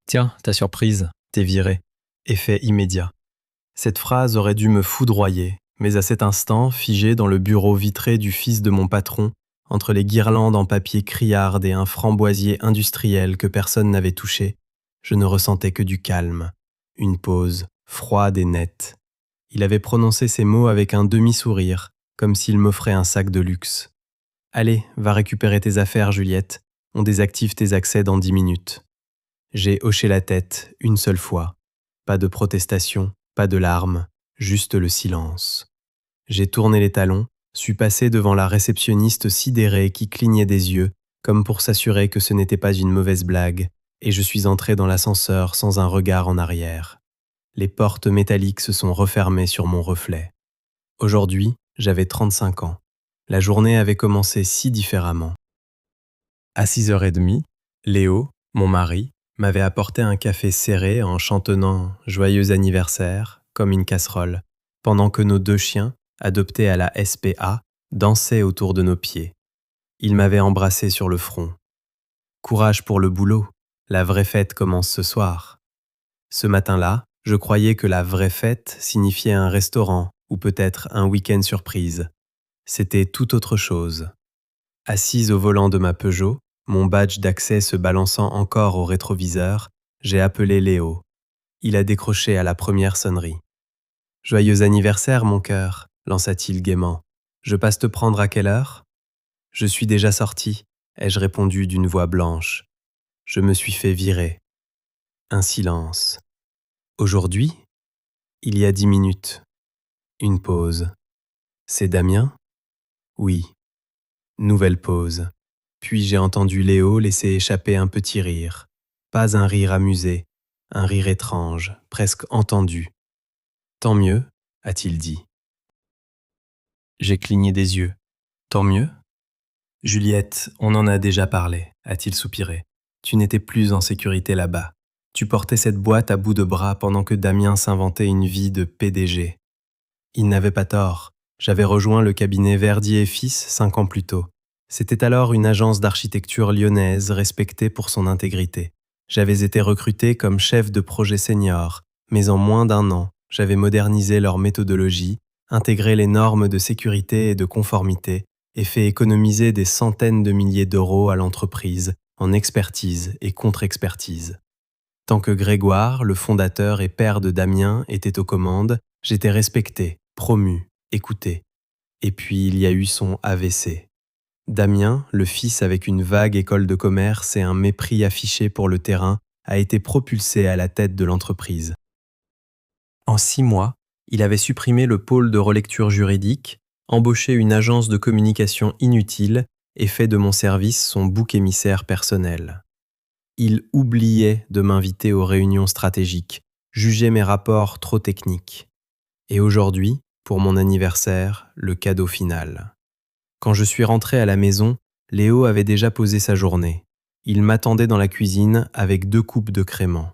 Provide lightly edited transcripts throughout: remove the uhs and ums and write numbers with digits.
Tiens, ta surprise, t'es viré. Effet immédiat. Cette phrase aurait dû me foudroyer, mais à cet instant, figé dans le bureau vitré du fils de mon patron, entre les guirlandes en papier criarde et un framboisier industriel que personne n'avait touché, je ne ressentais que du calme, une pause, froide et nette. Il avait prononcé ces mots avec un demi-sourire, comme s'il m'offrait un sac de luxe. « Allez, va récupérer tes affaires, Juliette. On désactive tes accès dans 10 minutes. » J'ai hoché la tête une seule fois. Pas de protestation, pas de larmes, juste le silence. J'ai tourné les talons, suis passé devant la réceptionniste sidérée qui clignait des yeux, comme pour s'assurer que ce n'était pas une mauvaise blague, et je suis entré dans l'ascenseur sans un regard en arrière. Les portes métalliques se sont refermées sur mon reflet. Aujourd'hui, j'avais 35 ans. La journée avait commencé si différemment. À 6h30, Léo, mon mari, m'avait apporté un café serré en chantonnant « Joyeux anniversaire » comme une casserole, pendant que nos 2 chiens, adoptés à la SPA, dansaient autour de nos pieds. Il m'avait embrassé sur le front. « Courage pour le boulot, la vraie fête commence ce soir. » Ce matin-là, je croyais que la vraie fête signifiait un restaurant ou peut-être un week-end surprise. C'était tout autre chose. Assise au volant de ma Peugeot, mon badge d'accès se balançant encore au rétroviseur, j'ai appelé Léo. Il a décroché à la première sonnerie. « Joyeux anniversaire, mon cœur », lança-t-il gaiement. « Je passe te prendre à quelle heure ?»« Je suis déjà sorti », ai-je répondu d'une voix blanche. Je me suis fait virer. Un silence. Aujourd'hui ? Il y a 10 minutes. Une pause. C'est Damien ? Oui. Nouvelle pause. Puis j'ai entendu Léo laisser échapper un petit rire. Pas un rire amusé, un rire étrange, presque entendu. « Tant mieux », a-t-il dit. J'ai cligné des yeux. « Tant mieux ?»« Juliette, on en a déjà parlé », a-t-il soupiré. « Tu n'étais plus en sécurité là-bas. Tu portais cette boîte à bout de bras pendant que Damien s'inventait une vie de PDG. Il n'avait pas tort. J'avais rejoint le cabinet Verdier et Fils 5 ans plus tôt. C'était alors une agence d'architecture lyonnaise respectée pour son intégrité. J'avais été recruté comme chef de projet senior, mais en moins d'1 an, j'avais modernisé leur méthodologie, intégré les normes de sécurité et de conformité et fait économiser des centaines de milliers d'euros à l'entreprise en expertise et contre-expertise. Tant que Grégoire, le fondateur et père de Damien, était aux commandes, j'étais respecté, promu, écouté. Et puis il y a eu son AVC. Damien, le fils avec une vague école de commerce et un mépris affiché pour le terrain, a été propulsé à la tête de l'entreprise. En 6 mois, il avait supprimé le pôle de relecture juridique, embauché une agence de communication inutile et fait de mon service son bouc émissaire personnel. Il oubliait de m'inviter aux réunions stratégiques, jugeait mes rapports trop techniques. Et aujourd'hui, pour mon anniversaire, le cadeau final. Quand je suis rentré à la maison, Léo avait déjà posé sa journée. Il m'attendait dans la cuisine avec 2 coupes de crément.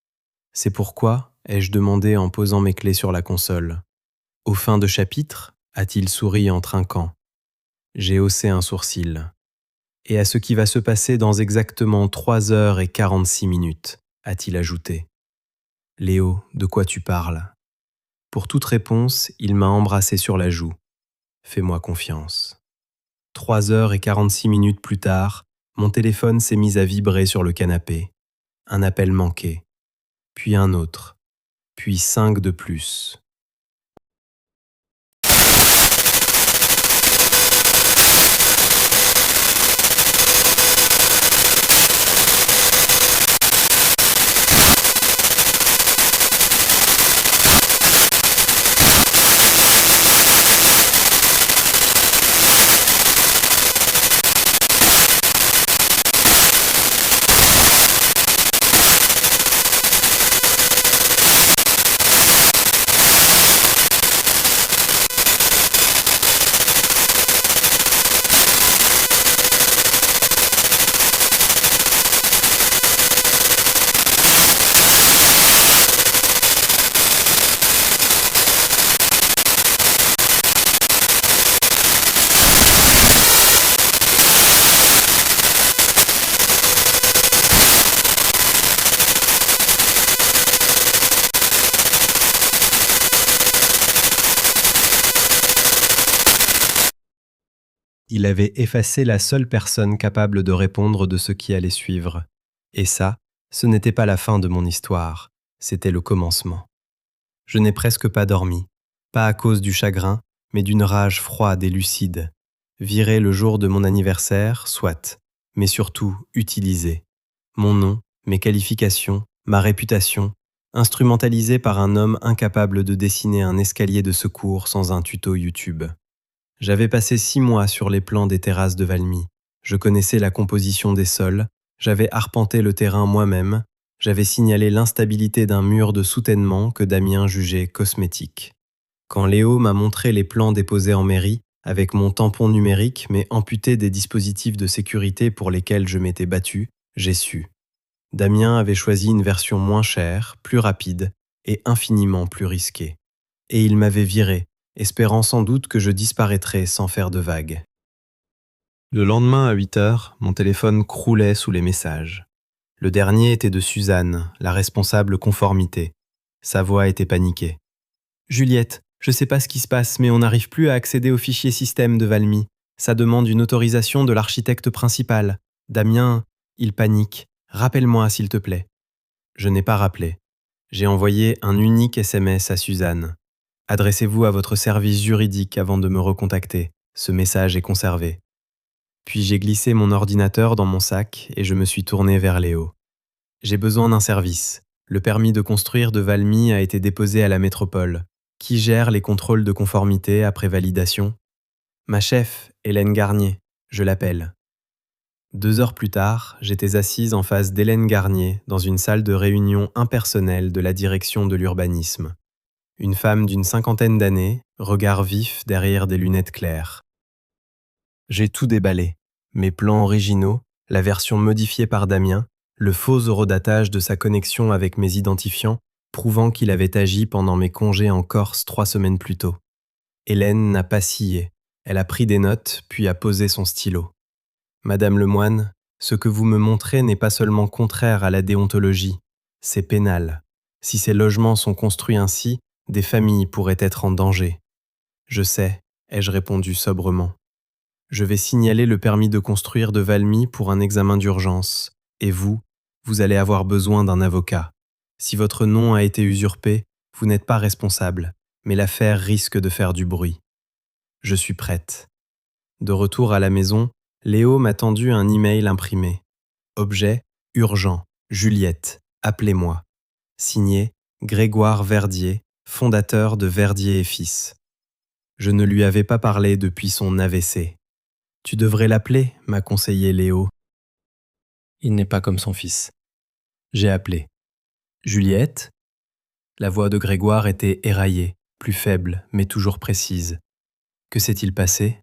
« C'est pourquoi ?» ai-je demandé en posant mes clés sur la console. « Au fin de chapitre ?» a-t-il souri en trinquant. J'ai haussé un sourcil. « Et à ce qui va se passer dans exactement 3h46, a-t-il ajouté. « Léo, de quoi tu parles ?» Pour toute réponse, il m'a embrassé sur la joue. « Fais-moi confiance. » 3h46 plus tard, mon téléphone s'est mis à vibrer sur le canapé. Un appel manqué. Puis un autre. Puis 5 de plus. Il avait effacé la seule personne capable de répondre de ce qui allait suivre. Et ça, ce n'était pas la fin de mon histoire, c'était le commencement. Je n'ai presque pas dormi, pas à cause du chagrin, mais d'une rage froide et lucide. Viré le jour de mon anniversaire, soit, mais surtout utilisé. Mon nom, mes qualifications, ma réputation, instrumentalisés par un homme incapable de dessiner un escalier de secours sans un tuto YouTube. J'avais passé 6 mois sur les plans des terrasses de Valmy. Je connaissais la composition des sols, j'avais arpenté le terrain moi-même, j'avais signalé l'instabilité d'un mur de soutènement que Damien jugeait cosmétique. Quand Léo m'a montré les plans déposés en mairie, avec mon tampon numérique mais amputé des dispositifs de sécurité pour lesquels je m'étais battu, j'ai su. Damien avait choisi une version moins chère, plus rapide et infiniment plus risquée. Et il m'avait viré, espérant sans doute que je disparaîtrais sans faire de vagues. Le lendemain à 8 heures, mon téléphone croulait sous les messages. Le dernier était de Suzanne, la responsable conformité. Sa voix était paniquée. « Juliette, je sais pas ce qui se passe, mais on n'arrive plus à accéder au fichier système de Valmy. Ça demande une autorisation de l'architecte principal. Damien, il panique. Rappelle-moi, s'il te plaît. » Je n'ai pas rappelé. J'ai envoyé un unique SMS à Suzanne. « Adressez-vous à votre service juridique avant de me recontacter. Ce message est conservé. » Puis j'ai glissé mon ordinateur dans mon sac et je me suis tourné vers Léo. « J'ai besoin d'un service. Le permis de construire de Valmy a été déposé à la métropole. Qui gère les contrôles de conformité après validation ? » Ma chef, Hélène Garnier. Je l'appelle. 2 heures plus tard, j'étais assise en face d'Hélène Garnier dans une salle de réunion impersonnelle de la direction de l'urbanisme. Une femme d'une 50aine d'années, regard vif derrière des lunettes claires. J'ai tout déballé. Mes plans originaux, la version modifiée par Damien, le faux horodatage de sa connexion avec mes identifiants, prouvant qu'il avait agi pendant mes congés en Corse 3 semaines plus tôt. Hélène n'a pas scié. Elle a pris des notes, puis a posé son stylo. « Madame Lemoine, ce que vous me montrez n'est pas seulement contraire à la déontologie, c'est pénal. Si ces logements sont construits ainsi, des familles pourraient être en danger. » « Je sais, ai-je répondu sobrement. Je vais signaler le permis de construire de Valmy pour un examen d'urgence. Et vous allez avoir besoin d'un avocat. Si votre nom a été usurpé, vous n'êtes pas responsable, mais l'affaire risque de faire du bruit. Je suis prête. De retour à la maison, Léo m'a tendu un email imprimé. Objet, urgent, Juliette, appelez-moi. Signé, Grégoire Verdier, fondateur de Verdier et Fils. Je ne lui avais pas parlé depuis son AVC. « Tu devrais l'appeler » m'a conseillé Léo. Il n'est pas comme son fils. J'ai appelé. « Juliette ?» La voix de Grégoire était éraillée, plus faible, mais toujours précise. Que s'est-il passé ?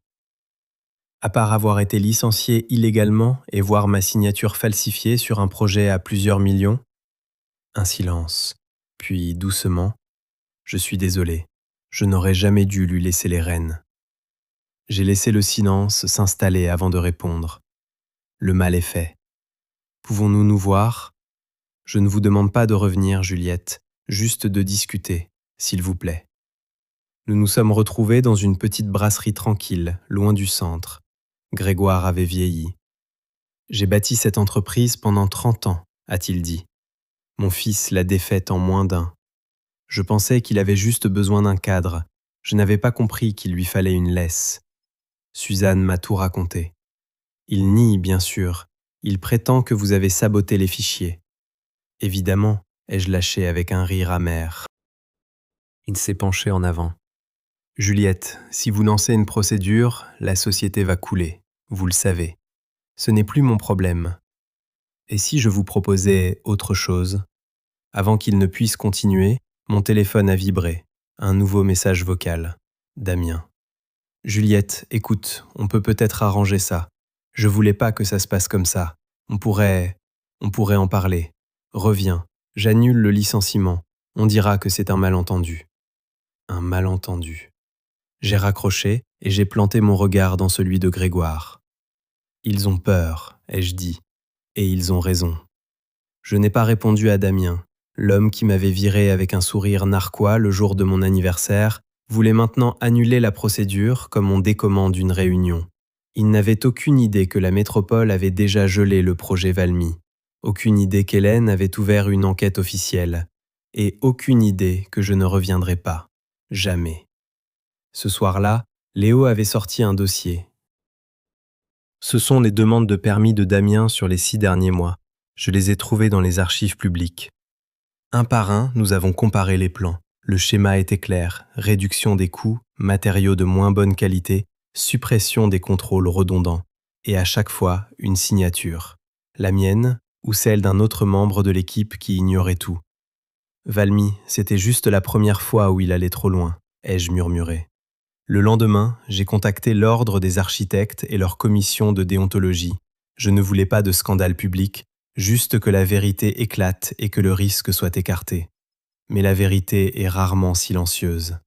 À part avoir été licencié illégalement et voir ma signature falsifiée sur un projet à plusieurs millions ? Un silence, puis doucement. Je suis désolé, je n'aurais jamais dû lui laisser les rênes. J'ai laissé le silence s'installer avant de répondre. Le mal est fait. Pouvons-nous nous voir ? Je ne vous demande pas de revenir, Juliette, juste de discuter, s'il vous plaît. Nous nous sommes retrouvés dans une petite brasserie tranquille, loin du centre. Grégoire avait vieilli. « J'ai bâti cette entreprise pendant 30 ans, a-t-il dit. Mon fils l'a défaite en moins d'1. Je pensais qu'il avait juste besoin d'un cadre. Je n'avais pas compris qu'il lui fallait une laisse. Suzanne m'a tout raconté. Il nie, bien sûr. Il prétend que vous avez saboté les fichiers. Évidemment, ai-je lâché avec un rire amer. Il s'est penché en avant. Juliette, si vous lancez une procédure, la société va couler. Vous le savez. Ce n'est plus mon problème. Et si je vous proposais autre chose ? Avant qu'il ne puisse continuer, mon téléphone a vibré. Un nouveau message vocal. Damien. Juliette, écoute, on peut peut-être arranger ça. Je voulais pas que ça se passe comme ça. On pourrait en parler. Reviens, j'annule le licenciement. On dira que c'est un malentendu. Un malentendu. J'ai raccroché et j'ai planté mon regard dans celui de Grégoire. Ils ont peur, ai-je dit, et ils ont raison. Je n'ai pas répondu à Damien. L'homme qui m'avait viré avec un sourire narquois le jour de mon anniversaire voulait maintenant annuler la procédure comme on décommande une réunion. Ils n'avaient aucune idée que la métropole avait déjà gelé le projet Valmy, aucune idée qu'Hélène avait ouvert une enquête officielle, et aucune idée que je ne reviendrais pas. Jamais. Ce soir-là, Léo avait sorti un dossier. Ce sont les demandes de permis de Damien sur les 6 derniers mois. Je les ai trouvées dans les archives publiques. Un par un, nous avons comparé les plans. Le schéma était clair, réduction des coûts, matériaux de moins bonne qualité, suppression des contrôles redondants, et à chaque fois, une signature. La mienne ou celle d'un autre membre de l'équipe qui ignorait tout. Valmy, c'était juste la première fois où il allait trop loin, ai-je murmuré. Le lendemain, j'ai contacté l'ordre des architectes et leur commission de déontologie. Je ne voulais pas de scandale public, juste que la vérité éclate et que le risque soit écarté. Mais la vérité est rarement silencieuse.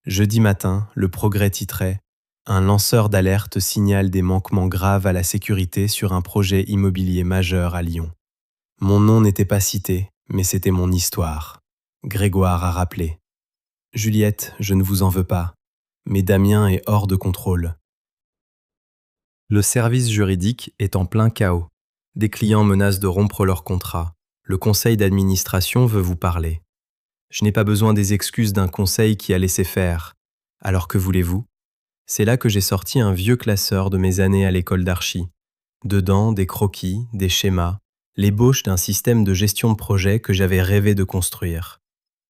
Jeudi matin, le Progrès titrait « Un lanceur d'alerte signale des manquements graves à la sécurité sur un projet immobilier majeur à Lyon ». Mon nom n'était pas cité, mais c'était mon histoire. Grégoire a rappelé. « Juliette, je ne vous en veux pas, mais Damien est hors de contrôle. » Le service juridique est en plein chaos. Des clients menacent de rompre leur contrat. Le conseil d'administration veut vous parler. Je n'ai pas besoin des excuses d'un conseil qui a laissé faire. Alors que voulez-vous ? C'est là que j'ai sorti un vieux classeur de mes années à l'école d'archi. Dedans, des croquis, des schémas, l'ébauche d'un système de gestion de projet que j'avais rêvé de construire.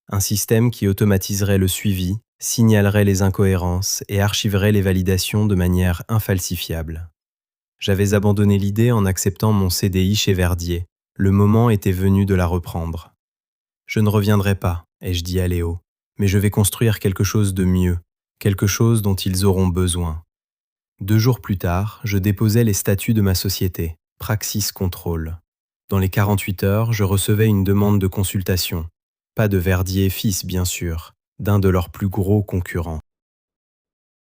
Un système qui automatiserait le suivi, signalerait les incohérences et archiverait les validations de manière infalsifiable. J'avais abandonné l'idée en acceptant mon CDI chez Verdier. Le moment était venu de la reprendre. Je ne reviendrai pas, ai-je dit à Léo, mais je vais construire quelque chose de mieux, quelque chose dont ils auront besoin. 2 jours plus tard, je déposais les statuts de ma société, Praxis Control. Dans les 48 heures, je recevais une demande de consultation. Pas de Verdier fils, bien sûr, d'un de leurs plus gros concurrents.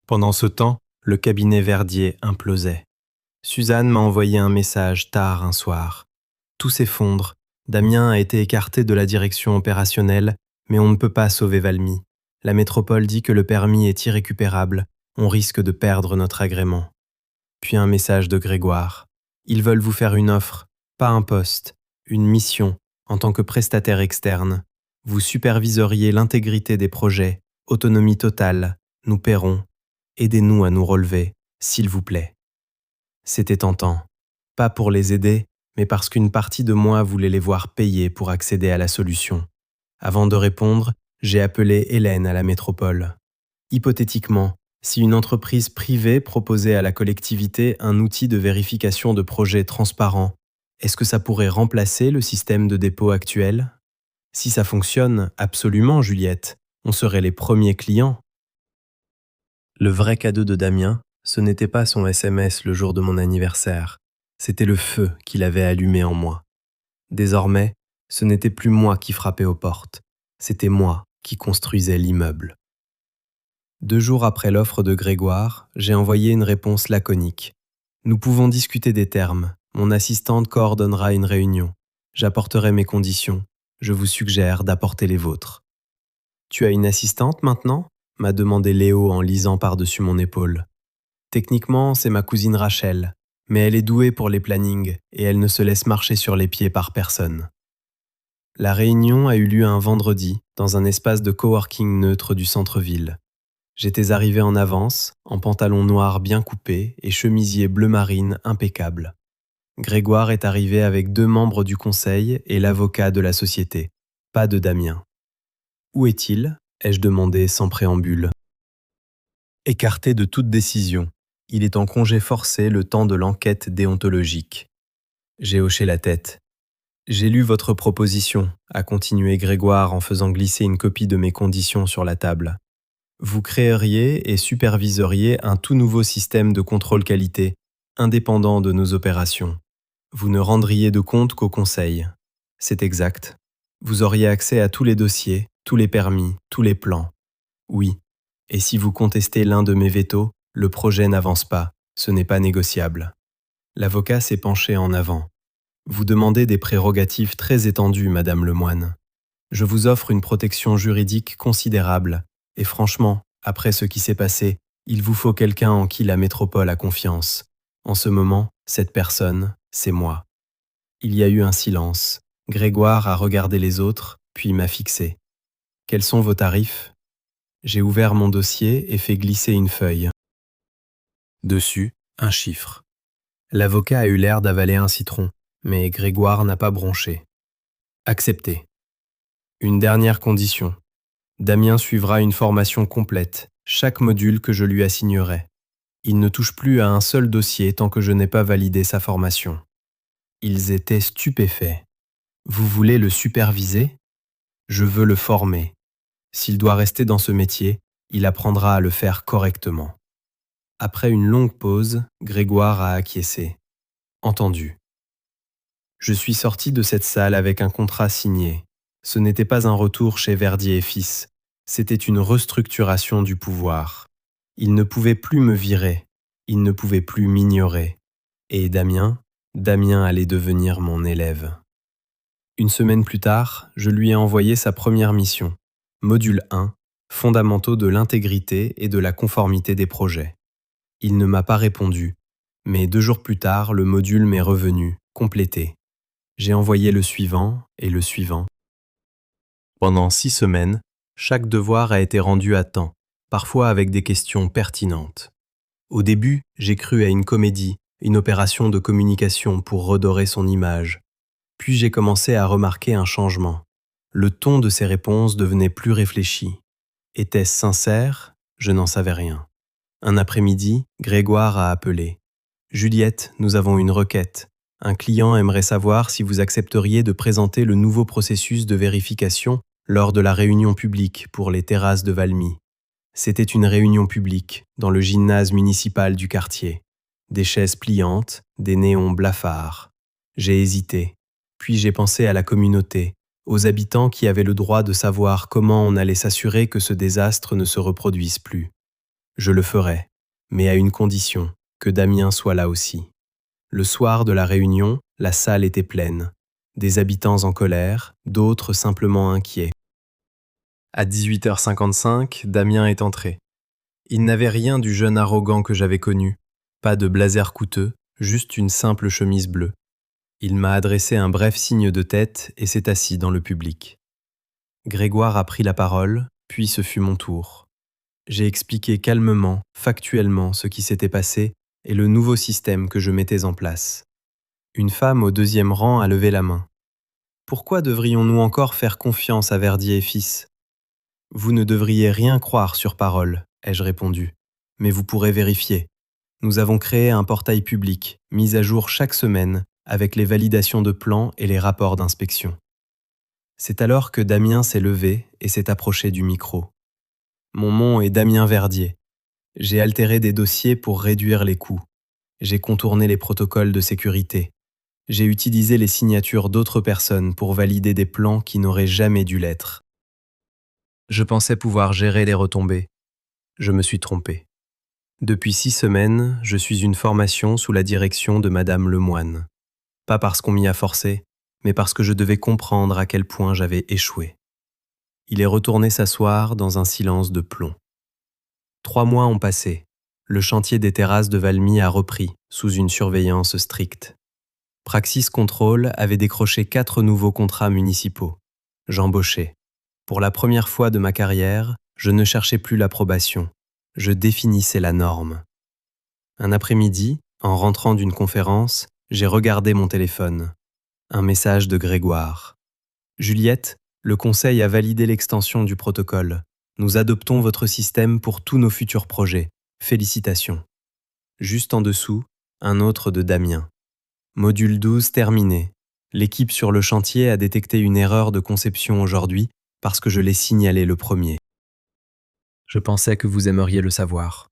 Pendant ce temps, le cabinet Verdier implosait. Suzanne m'a envoyé un message tard un soir. Tout s'effondre. Damien a été écarté de la direction opérationnelle, mais on ne peut pas sauver Valmy. La métropole dit que le permis est irrécupérable. On risque de perdre notre agrément. Puis un message de Grégoire. Ils veulent vous faire une offre, pas un poste, une mission en tant que prestataire externe. Vous superviseriez l'intégrité des projets, autonomie totale, nous paierons. Aidez-nous à nous relever, s'il vous plaît. C'était tentant. Pas pour les aider, mais parce qu'une partie de moi voulait les voir payer pour accéder à la solution. Avant de répondre, j'ai appelé Hélène à la métropole. Hypothétiquement, si une entreprise privée proposait à la collectivité un outil de vérification de projet transparent, est-ce que ça pourrait remplacer le système de dépôt actuel ? Si ça fonctionne, absolument, Juliette, on serait les premiers clients. Le vrai cadeau de Damien, ce n'était pas son SMS le jour de mon anniversaire, c'était le feu qu'il avait allumé en moi. Désormais, ce n'était plus moi qui frappais aux portes, c'était moi qui construisais l'immeuble. 2 jours après l'offre de Grégoire, j'ai envoyé une réponse laconique. Nous pouvons discuter des termes, mon assistante coordonnera une réunion, j'apporterai mes conditions, je vous suggère d'apporter les vôtres. Tu as une assistante maintenant ? M'a demandé Léo en lisant par-dessus mon épaule. Techniquement, c'est ma cousine Rachel, mais elle est douée pour les plannings et elle ne se laisse marcher sur les pieds par personne. La réunion a eu lieu un vendredi, dans un espace de coworking neutre du centre-ville. J'étais arrivé en avance, en pantalon noir bien coupé et chemisier bleu marine impeccable. Grégoire est arrivé avec 2 membres du conseil et l'avocat de la société, pas de Damien. Où est-il ? Ai-je demandé sans préambule. Écarté de toute décision, il est en congé forcé le temps de l'enquête déontologique. J'ai hoché la tête. J'ai lu votre proposition, a continué Grégoire en faisant glisser une copie de mes conditions sur la table. Vous créeriez et superviseriez un tout nouveau système de contrôle qualité, indépendant de nos opérations. Vous ne rendriez de compte qu'au conseil. C'est exact. Vous auriez accès à tous les dossiers, tous les permis, tous les plans. Oui, et si vous contestez l'un de mes vétos, le projet n'avance pas, ce n'est pas négociable. L'avocat s'est penché en avant. Vous demandez des prérogatives très étendues, Madame Lemoine. Je vous offre une protection juridique considérable, et franchement, après ce qui s'est passé, il vous faut quelqu'un en qui la métropole a confiance. En ce moment, cette personne, c'est moi. Il y a eu un silence. Grégoire a regardé les autres, puis m'a fixé. Quels sont vos tarifs? J'ai ouvert mon dossier et fait glisser une feuille. Dessus, un chiffre. L'avocat a eu l'air d'avaler un citron, mais Grégoire n'a pas bronché. Accepté. Une dernière condition. Damien suivra une formation complète, chaque module que je lui assignerai. Il ne touche plus à un seul dossier tant que je n'ai pas validé sa formation. Ils étaient stupéfaits. Vous voulez le superviser? Je veux le former. S'il doit rester dans ce métier, il apprendra à le faire correctement. Après une longue pause, Grégoire a acquiescé. Entendu. Je suis sorti de cette salle avec un contrat signé. Ce n'était pas un retour chez Verdier et Fils, c'était une restructuration du pouvoir. Il ne pouvait plus me virer, il ne pouvait plus m'ignorer. Et Damien allait devenir mon élève. Une semaine plus tard, je lui ai envoyé sa première mission, module 1, fondamentaux de l'intégrité et de la conformité des projets. Il ne m'a pas répondu, mais 2 jours plus tard, le module m'est revenu, complété. J'ai envoyé le suivant et le suivant. Pendant 6 semaines, chaque devoir a été rendu à temps, parfois avec des questions pertinentes. Au début, j'ai cru à une comédie, une opération de communication pour redorer son image. Puis j'ai commencé à remarquer un changement. Le ton de ses réponses devenait plus réfléchi. Était-ce sincère? Je n'en savais rien. Un après-midi, Grégoire a appelé. « Juliette, nous avons une requête. Un client aimerait savoir si vous accepteriez de présenter le nouveau processus de vérification lors de la réunion publique pour les terrasses de Valmy. » C'était une réunion publique, dans le gymnase municipal du quartier. Des chaises pliantes, des néons blafards. J'ai hésité. Puis j'ai pensé à la communauté, aux habitants qui avaient le droit de savoir comment on allait s'assurer que ce désastre ne se reproduise plus. Je le ferai, mais à une condition, que Damien soit là aussi. Le soir de la réunion, la salle était pleine. Des habitants en colère, d'autres simplement inquiets. À 18h55, Damien est entré. Il n'avait rien du jeune arrogant que j'avais connu. Pas de blazer coûteux, juste une simple chemise bleue. Il m'a adressé un bref signe de tête et s'est assis dans le public. Grégoire a pris la parole, puis ce fut mon tour. J'ai expliqué calmement, factuellement ce qui s'était passé et le nouveau système que je mettais en place. Une femme au 2e rang a levé la main. « Pourquoi devrions-nous encore faire confiance à Verdier et Fils ? » « Vous ne devriez rien croire sur parole, ai-je répondu, mais vous pourrez vérifier. Nous avons créé un portail public, mis à jour chaque semaine, avec les validations de plans et les rapports d'inspection. » C'est alors que Damien s'est levé et s'est approché du micro. Mon nom est Damien Verdier. J'ai altéré des dossiers pour réduire les coûts. J'ai contourné les protocoles de sécurité. J'ai utilisé les signatures d'autres personnes pour valider des plans qui n'auraient jamais dû l'être. Je pensais pouvoir gérer les retombées. Je me suis trompé. Depuis 6 semaines, je suis une formation sous la direction de Madame Lemoine. Pas parce qu'on m'y a forcé, mais parce que je devais comprendre à quel point j'avais échoué. Il est retourné s'asseoir dans un silence de plomb. 3 mois ont passé. Le chantier des terrasses de Valmy a repris, sous une surveillance stricte. Praxis Control avait décroché 4 nouveaux contrats municipaux. J'embauchais. Pour la première fois de ma carrière, je ne cherchais plus l'approbation. Je définissais la norme. Un après-midi, en rentrant d'une conférence, j'ai regardé mon téléphone. Un message de Grégoire. « Juliette, le conseil a validé l'extension du protocole. Nous adoptons votre système pour tous nos futurs projets. Félicitations. » Juste en dessous, un autre de Damien. « Module 12 terminé. L'équipe sur le chantier a détecté une erreur de conception aujourd'hui parce que je l'ai signalé le premier. Je pensais que vous aimeriez le savoir. »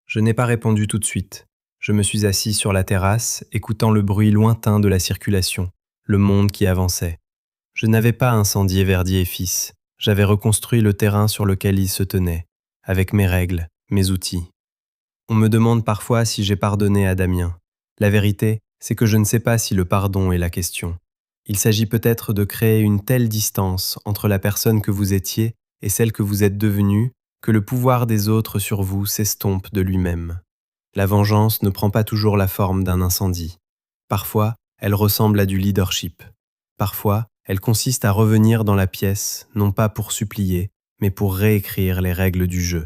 Je n'ai pas répondu tout de suite. Je me suis assis sur la terrasse, écoutant le bruit lointain de la circulation, le monde qui avançait. Je n'avais pas incendié Verdier et Fils. J'avais reconstruit le terrain sur lequel il se tenait, avec mes règles, mes outils. On me demande parfois si j'ai pardonné à Damien. La vérité, c'est que je ne sais pas si le pardon est la question. Il s'agit peut-être de créer une telle distance entre la personne que vous étiez et celle que vous êtes devenue que le pouvoir des autres sur vous s'estompe de lui-même. La vengeance ne prend pas toujours la forme d'un incendie. Parfois, elle ressemble à du leadership. Parfois, elle consiste à revenir dans la pièce, non pas pour supplier, mais pour réécrire les règles du jeu.